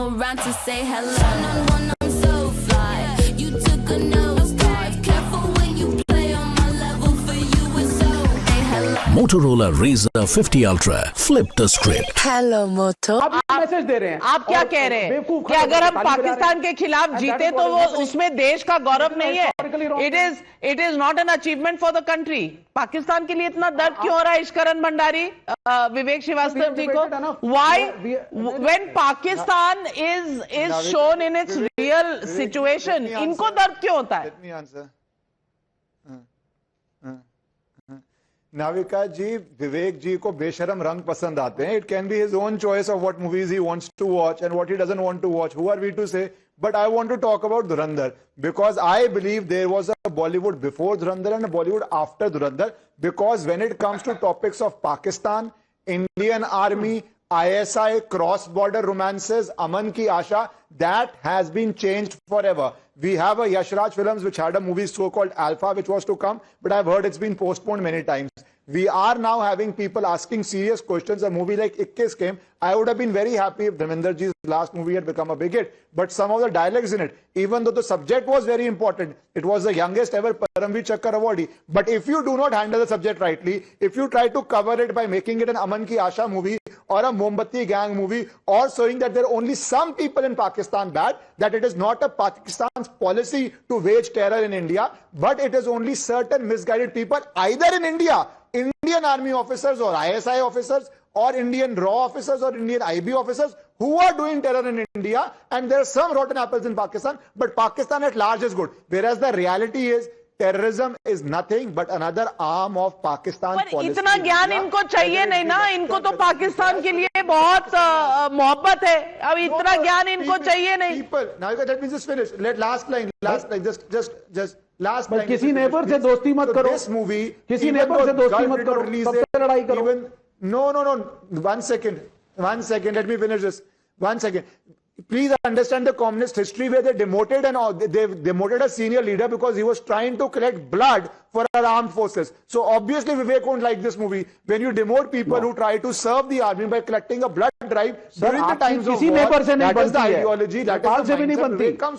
around to say hello. One-on-one, I'm so fly. You took a nosedive. Careful when you play on my level. For you, it's so. Hey, hello. Motorola Razr 50 Ultra. Flip the script. Hello Moto. आप message दे रहे हैं। आप क्या कह रहे हैं कि अगर हम पाकिस्तान के खिलाफ जीते तो वो उसमें देश का गौरव नहीं है? It is not an achievement for the country. Pakistan के लिए इतना दर्द क्यों हो रहा है इश्करन भंडारी, विवेक श्रीवास्तव जी को? Why when Pakistan is shown in its real situation, इनको दर्द क्यों होता है? नाविका जी, विवेक जी को बेशरम रंग पसंद आते हैं. It can be his own choice of what movies he wants to watch and what he doesn't want to watch. Who are we to say? But I want to talk about Dhurandhar because I believe there was a Bollywood before Dhurandhar and a Bollywood after Dhurandhar, because when it comes to topics of Pakistan, Indian Army, ISI, cross-border romances, Aman Ki Asha, that has been changed forever. We have a Yash Raj Films which had a movie so-called Alpha which was to come, but I've heard it's been postponed many times. We are now having people asking serious questions. A movie like Ikkis came. I would have been very happy if Dharmender ji's last movie had become a big hit. But some of the dialogues in it, even though the subject was very important, it was the youngest ever Paramveer Chakkar awardee. But if you do not handle the subject rightly, if you try to cover it by making it an Aman Ki Asha movie or a Mombatti gang movie, or showing that there are only some people in Pakistan bad, that it is not a Pakistan's policy to wage terror in India, but it is only certain misguided people either in India, Indian Army officers or ISI officers or Indian RAW officers or Indian IB officers who are doing terror in India, and there are some rotten apples in Pakistan, but Pakistan at large is good. Whereas the reality is terrorism is nothing but another arm of Pakistan policy. इतना ज्ञान इनको चाहिए नहीं ना, इनको तो पाकिस्तान के लिए बहुत मोहब्बत है. अब इतना ज्ञान इनको चाहिए नहीं. People, now let me just finish. Last line, just last line. किसी नेबर से दोस्ती मत करो. This movie, किसी नेबर से दोस्ती मत करो, सबसे लड़ाई करो. No. 1 second. Let me finish this. 1 second. Please understand the communist history where they demoted they demoted a senior leader because he was trying to collect blood for our armed forces. So obviously Vivek won't like this movie. When you demote people who try to serve the army by collecting a blood drive during the times of war, that is the ideology, that is the mindset Vivek comes